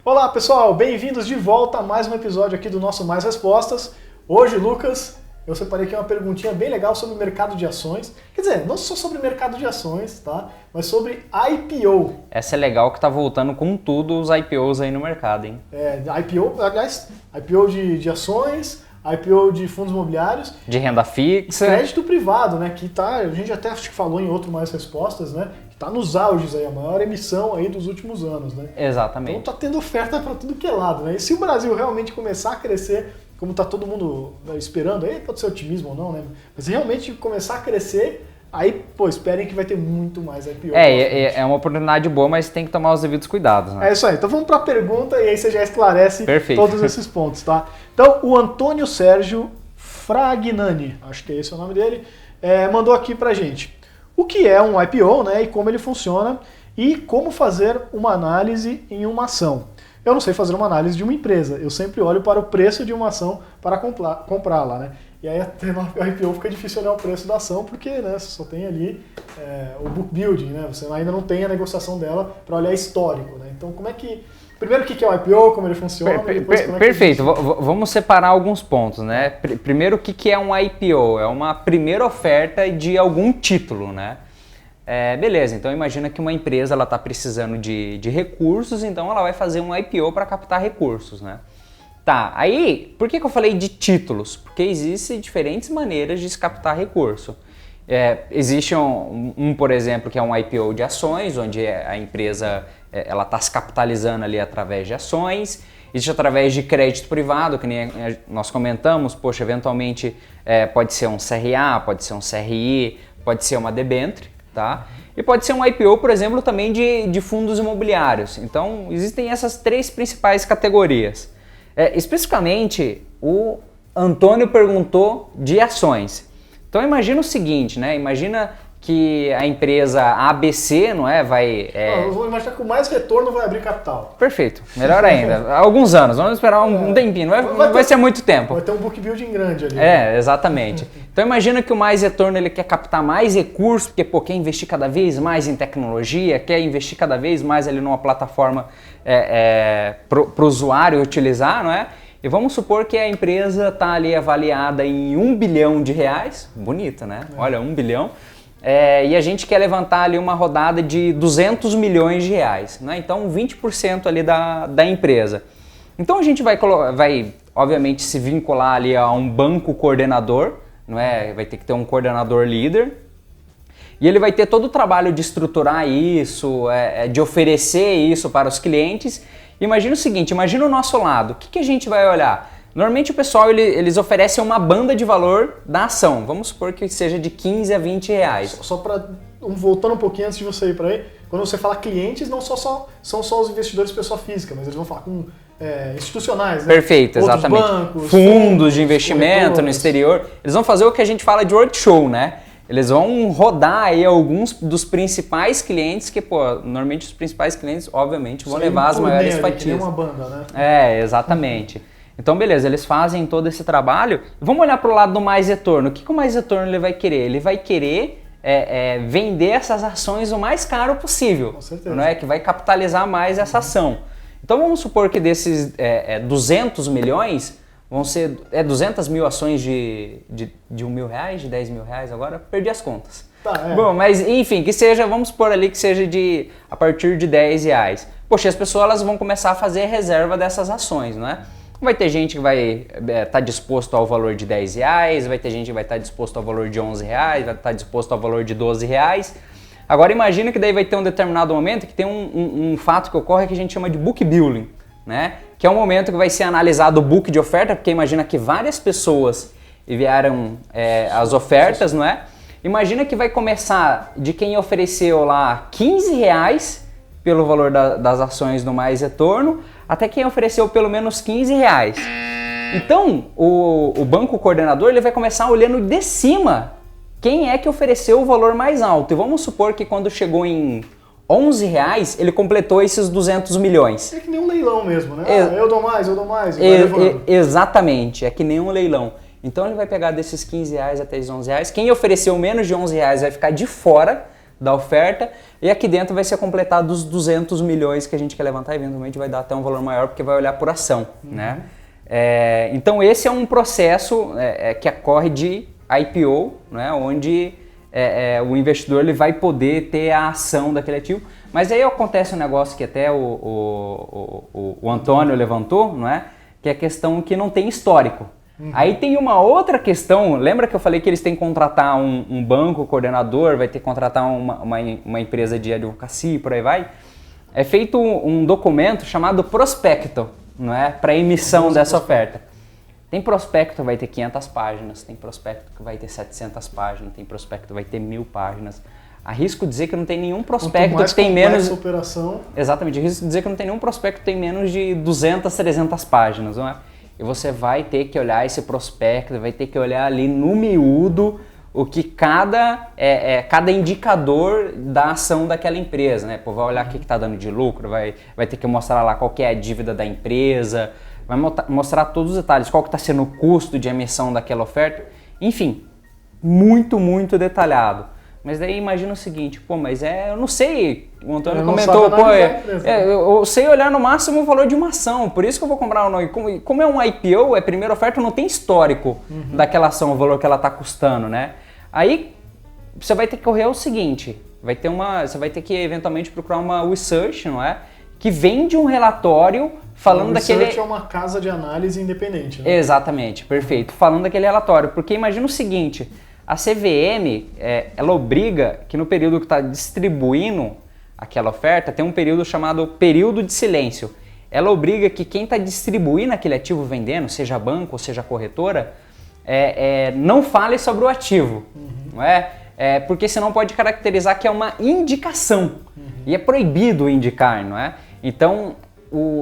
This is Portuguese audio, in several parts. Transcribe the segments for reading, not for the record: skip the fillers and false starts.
Olá pessoal, bem-vindos de volta a mais um episódio aqui do nosso Mais Respostas. Hoje, Lucas, eu separei aqui uma perguntinha bem legal sobre o mercado de ações. Quer dizer, não só sobre mercado de ações, tá? Mas sobre IPO. Essa é legal que tá voltando com tudo os IPOs aí no mercado, hein? IPO, aliás, IPO de ações, IPO de fundos imobiliários. De renda fixa. Crédito privado, né? Que tá, a gente até acho que falou em outro Mais Respostas, né? Tá nos auges aí, a maior emissão aí dos últimos anos, né? Exatamente. Então tá tendo oferta para tudo que é lado, né? E se o Brasil realmente começar a crescer, como tá todo mundo esperando, aí pode ser otimismo ou não, né? Mas realmente começar a crescer, aí, esperem que vai ter muito mais IPO. É uma oportunidade boa, mas tem que tomar os devidos cuidados, né? É isso aí. Então vamos para a pergunta e aí você já esclarece todos esses pontos, tá? Então, o Antônio Sérgio Fragnani, acho que esse é o nome dele, mandou aqui pra gente. O que é um IPO, né, e como ele funciona e como fazer uma análise em uma ação. Eu não sei fazer uma análise de uma empresa, eu sempre olho para o preço de uma ação para comprá-la, né? E aí até no IPO fica difícil olhar o preço da ação porque, né, você só tem ali o book building, né? Você ainda não tem a negociação dela para olhar histórico, né? Então como é que... Primeiro, o que é o IPO, como ele funciona, e depois como é que perfeito, vamos separar alguns pontos, né? Primeiro, o que é um IPO? É uma primeira oferta de algum título, né? Beleza, então imagina que uma empresa está precisando de recursos, então ela vai fazer um IPO para captar recursos, né? Tá, aí, por que eu falei de títulos? Porque existem diferentes maneiras de se captar recurso. Existe por exemplo, que é um IPO de ações, onde a empresa ela está se capitalizando ali através de ações. Existe através de crédito privado, que nem nós comentamos, poxa, eventualmente pode ser um CRA, pode ser um CRI, pode ser uma debênture, tá? E pode ser um IPO, por exemplo, também de fundos imobiliários. Então, existem essas três principais categorias. Especificamente, o Antônio perguntou de ações. Então imagina o seguinte, né? Imagina que a empresa ABC, não é? Eu vou imaginar que o mais retorno vai abrir capital. Perfeito, melhor ainda. Há alguns anos, vamos esperar um tempinho, não vai ser muito tempo. Vai ter um book building grande ali. Exatamente. Então imagina que o mais retorno ele quer captar mais recursos, porque quer investir cada vez mais em tecnologia, quer investir cada vez mais ali numa plataforma para o usuário utilizar, não é? E vamos supor que a empresa está ali avaliada em R$1 bilhão, bonita, né? Olha, 1 bilhão. E a gente quer levantar ali uma rodada de 200 milhões de reais, né? Então 20% ali da empresa. Então a gente vai obviamente se vincular ali a um banco coordenador, não é? Vai ter que ter um coordenador líder. E ele vai ter todo o trabalho de estruturar isso, de oferecer isso para os clientes. Imagina o seguinte, imagina o nosso lado, o que a gente vai olhar? Normalmente o pessoal, eles oferecem uma banda de valor da ação, vamos supor que seja de 15 a 20 reais. Só para, voltando um pouquinho antes de você ir para aí, quando você fala clientes, não são só os investidores pessoa física, mas eles vão falar com institucionais, né? Perfeito, outros exatamente. Bancos, fundos de investimento no exterior, eles vão fazer o que a gente fala de roadshow, né? Eles vão rodar aí alguns dos principais clientes que, normalmente os principais clientes, obviamente, vão levar as maiores fatias. Que nem uma banda, né? Exatamente. Então, beleza, eles fazem todo esse trabalho. Vamos olhar para o lado do mais retorno. O que o mais retorno ele vai querer? Ele vai querer vender essas ações o mais caro possível. Com certeza. Não é? Que vai capitalizar mais essa ação. Então, vamos supor que desses 200 milhões... vão ser 200 mil ações de R$1 mil, de R$10 mil agora? Perdi as contas. Bom, mas enfim, que seja, vamos supor ali que seja a partir de R$10. Poxa, as pessoas elas vão começar a fazer reserva dessas ações, não é? Vai ter gente que vai estar disposto ao valor de R$10, vai ter gente que vai estar disposto ao valor de R$11, vai estar disposto ao valor de R$12. Agora imagina que daí vai ter um determinado momento que tem um fato que ocorre que a gente chama de book building, né? Que é um momento que vai ser analisado o book de oferta, porque imagina que várias pessoas enviaram as ofertas, não é? Imagina que vai começar de quem ofereceu lá R$15 pelo valor das ações do mais retorno, até quem ofereceu pelo menos R$15. Então, o banco coordenador ele vai começar olhando de cima quem é que ofereceu o valor mais alto. E vamos supor que quando chegou em R$11, ele completou esses 200 milhões. É que nem um leilão mesmo, né? Eu dou mais. Exatamente, é que nem um leilão. Então ele vai pegar desses R$15 até os R$11. Quem ofereceu menos de R$11 vai ficar de fora da oferta, e aqui dentro vai ser completado os 200 milhões que a gente quer levantar, eventualmente vai dar até um valor maior, porque vai olhar por ação, né? Então esse é um processo que ocorre de IPO, né? Onde o investidor ele vai poder ter a ação daquele ativo, mas aí acontece um negócio que até o Antônio levantou, não é? Que é a questão que não tem histórico. Aí tem uma outra questão, lembra que eu falei que eles têm que contratar um banco coordenador, vai ter que contratar uma empresa de advocacia e por aí vai? É feito um documento chamado prospecto, não é? Para emissão dessa oferta. Tem prospecto que vai ter 500 páginas, tem prospecto que vai ter 700 páginas, tem prospecto que vai ter 1000 páginas. Arrisco dizer que não tem nenhum prospecto que tem menos... operação... Exatamente, arrisco dizer que não tem nenhum prospecto que tem menos de 200, 300 páginas, não é? E você vai ter que olhar esse prospecto, vai ter que olhar ali no miúdo o que cada indicador da ação daquela empresa, né? Pô, vai olhar o que está dando de lucro, vai ter que mostrar lá qual que é a dívida da empresa, vai mostrar todos os detalhes, qual que está sendo o custo de emissão daquela oferta, enfim, muito, muito detalhado. Mas daí imagina o seguinte, pô, mas eu não sei, o Antônio comentou, pô, eu sei olhar no máximo o valor de uma ação, por isso que eu vou comprar uma. Como é um IPO, é primeira oferta, não tem histórico daquela ação, o valor que ela está custando, né? Aí você vai ter que correr o seguinte, você vai ter que eventualmente procurar uma research, não é? Que vende um relatório falando daquele... Research é uma casa de análise independente, né? Exatamente, perfeito, falando daquele relatório, porque imagina o seguinte... A CVM, ela obriga que no período que está distribuindo aquela oferta, tem um período chamado período de silêncio. Ela obriga que quem está distribuindo aquele ativo vendendo, seja banco ou seja corretora, não fale sobre o ativo, não é? Porque senão pode caracterizar que é uma indicação e é proibido indicar, não é? Então,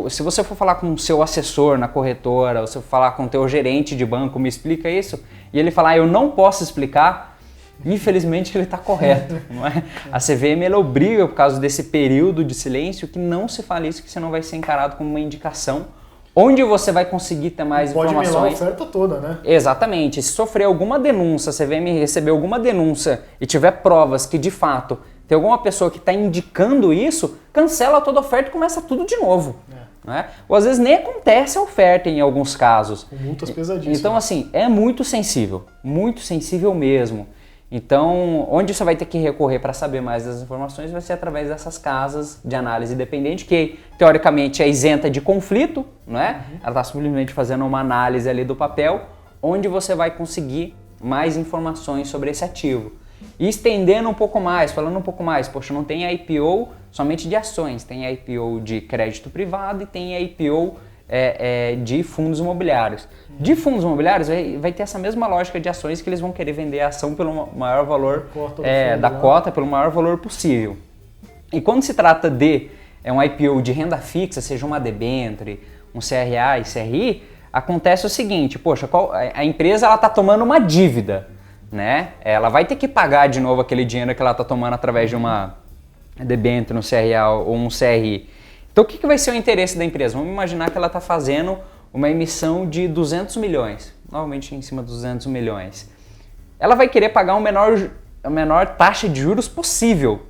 se você for falar com o seu assessor na corretora, ou se for falar com o teu gerente de banco, me explica isso, e ele falar, eu não posso explicar, infelizmente ele está correto, não é? A CVM ela obriga, por causa desse período de silêncio, que não se fale isso, que senão vai ser encarado como uma indicação, onde você vai conseguir ter mais informações. Pode melar a oferta toda, né? Exatamente. Se sofrer alguma denúncia, a CVM receber alguma denúncia e tiver provas que de fato tem alguma pessoa que está indicando isso, cancela toda a oferta e começa tudo de novo. Né? Ou às vezes nem acontece a oferta em alguns casos. Com multas pesadíssimas. Então assim, é muito sensível mesmo. Então, onde você vai ter que recorrer para saber mais das informações vai ser através dessas casas de análise independente, que teoricamente é isenta de conflito, não é? Ela está simplesmente fazendo uma análise ali do papel, onde você vai conseguir mais informações sobre esse ativo. E estendendo um pouco mais, falando um pouco mais, poxa, não tem IPO somente de ações, tem IPO de crédito privado e tem IPO de fundos imobiliários. De fundos imobiliários vai ter essa mesma lógica de ações que eles vão querer vender a ação pelo maior valor cota, pelo maior valor possível. E quando se trata de um IPO de renda fixa, seja uma debênture, um CRA e CRI, acontece o seguinte, poxa, a empresa está tomando uma dívida, né? Ela vai ter que pagar de novo aquele dinheiro que ela está tomando através de uma debênture, um CRA ou um CRI. Então o que vai ser o interesse da empresa? Vamos imaginar que ela está fazendo uma emissão de 200 milhões, novamente em cima dos 200 milhões. Ela vai querer pagar a menor taxa de juros possível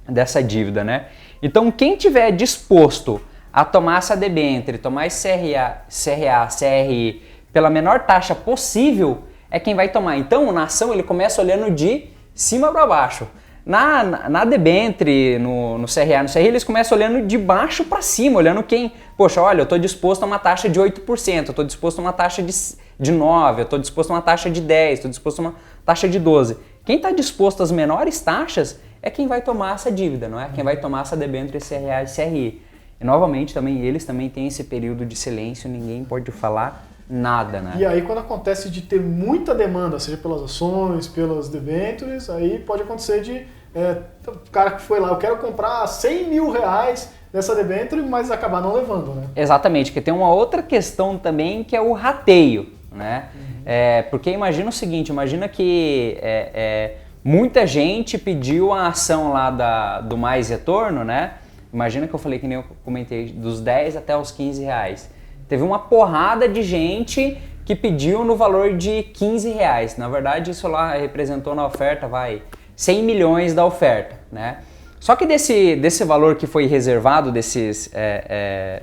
dessa dívida, né? Então quem tiver disposto a tomar essa debênture, tomar esse CRA, CRI pela menor taxa possível, é quem vai tomar. Então, na ação, ele começa olhando de cima para baixo. Na debênture, no CRA, no CRI, eles começam olhando de baixo para cima, olhando quem... Poxa, olha, eu estou disposto a uma taxa de 8%, eu estou disposto a uma taxa de 9%, eu estou disposto a uma taxa de 10%, estou disposto a uma taxa de 12%. Quem está disposto às menores taxas é quem vai tomar essa dívida, não é? Quem vai tomar essa debênture CRA e CRI. E, novamente, eles também têm esse período de silêncio, ninguém pode falar nada, né? E aí quando acontece de ter muita demanda, seja pelas ações, pelas debêntures, aí pode acontecer de o cara que foi lá, eu quero comprar 100 mil reais dessa debênture, mas acabar não levando, né? Exatamente, porque tem uma outra questão também que é o rateio, né? Porque imagina o seguinte, imagina que muita gente pediu a ação lá do mais retorno, né? Imagina que eu falei, que nem eu comentei, dos 10 até os 15 reais. Teve uma porrada de gente que pediu no valor de 15 reais. Na verdade, isso lá representou na oferta, 100 milhões da oferta, né? Só que desse valor que foi reservado, desses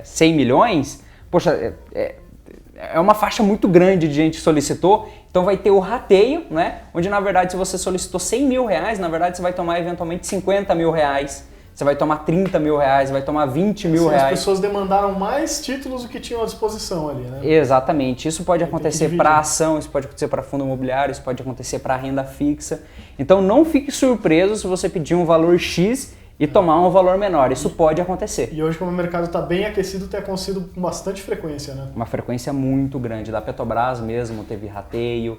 100 milhões, poxa, é uma faixa muito grande de gente que solicitou, então vai ter o rateio, né? Onde na verdade se você solicitou 100 mil reais, na verdade você vai tomar eventualmente 50 mil reais, você vai tomar 30 mil reais, vai tomar 20 mil reais. As pessoas demandaram mais títulos do que tinham à disposição ali, né? Exatamente, isso pode acontecer para ação, isso pode acontecer para fundo imobiliário, isso pode acontecer para renda fixa. Então não fique surpreso se você pedir um valor X e tomar um valor menor, isso pode acontecer. E hoje, como o mercado está bem aquecido, tem acontecido com bastante frequência, né? Uma frequência muito grande. Da Petrobras mesmo teve rateio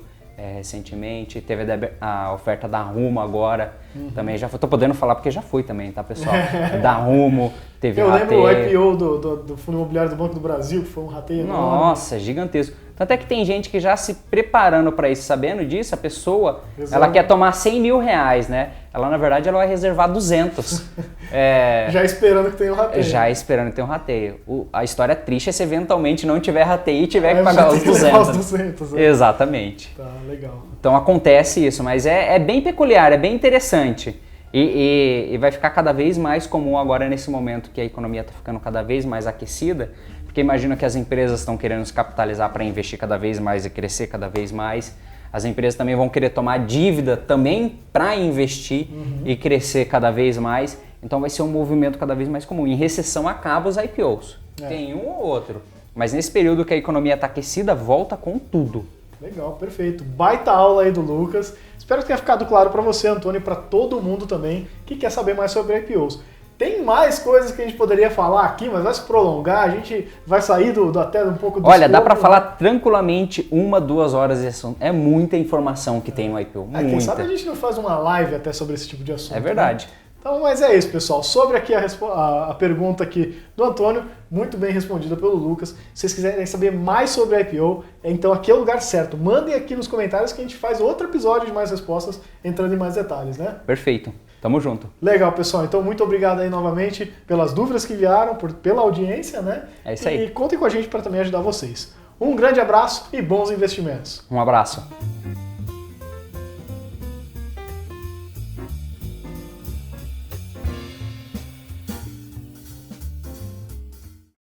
recentemente, teve a oferta da Rumo agora, também já foi. Tô podendo falar porque já fui também, tá, pessoal? Da Rumo, teve rateio. Eu lembro o IPO do Fundo Imobiliário do Banco do Brasil, que foi um rateio enorme. Nossa, gigantesco. Tanto é que tem gente que já se preparando para isso, sabendo disso, a pessoa, ela quer tomar 100 mil reais, né? Ela, na verdade, ela vai reservar 200. Já esperando que tenha um rateio. Já esperando que tenha um rateio. A história triste é se eventualmente não tiver rateio e tiver que pagar os 200. Os 200 Exatamente. Tá, legal. Então acontece isso, mas é bem peculiar, é bem interessante. E vai ficar cada vez mais comum agora nesse momento que a economia está ficando cada vez mais aquecida, porque imagino que as empresas estão querendo se capitalizar para investir cada vez mais e crescer cada vez mais. As empresas também vão querer tomar dívida também para investir e crescer cada vez mais. Então vai ser um movimento cada vez mais comum. Em recessão acaba os IPOs. Tem um ou outro. Mas nesse período que a economia está aquecida, volta com tudo. Legal, perfeito. Baita aula aí do Lucas. Espero que tenha ficado claro para você, Antônio, e para todo mundo também que quer saber mais sobre IPOs. Tem mais coisas que a gente poderia falar aqui, mas vai se prolongar, a gente vai sair até um pouco do Olha, dá para falar tranquilamente 1-2 horas de assunto. É muita informação que tem no IPO, muita. Quem sabe a gente não faz uma live até sobre esse tipo de assunto. É verdade. Né? Então, mas é isso, pessoal. Sobre aqui a pergunta aqui do Antônio, muito bem respondida pelo Lucas. Se vocês quiserem saber mais sobre a IPO, então aqui é o lugar certo. Mandem aqui nos comentários que a gente faz outro episódio de mais respostas, entrando em mais detalhes, né? Perfeito. Tamo junto. Legal, pessoal. Então, muito obrigado aí novamente pelas dúvidas que enviaram, pela audiência, né? É isso aí. E contem com a gente para também ajudar vocês. Um grande abraço e bons investimentos. Um abraço.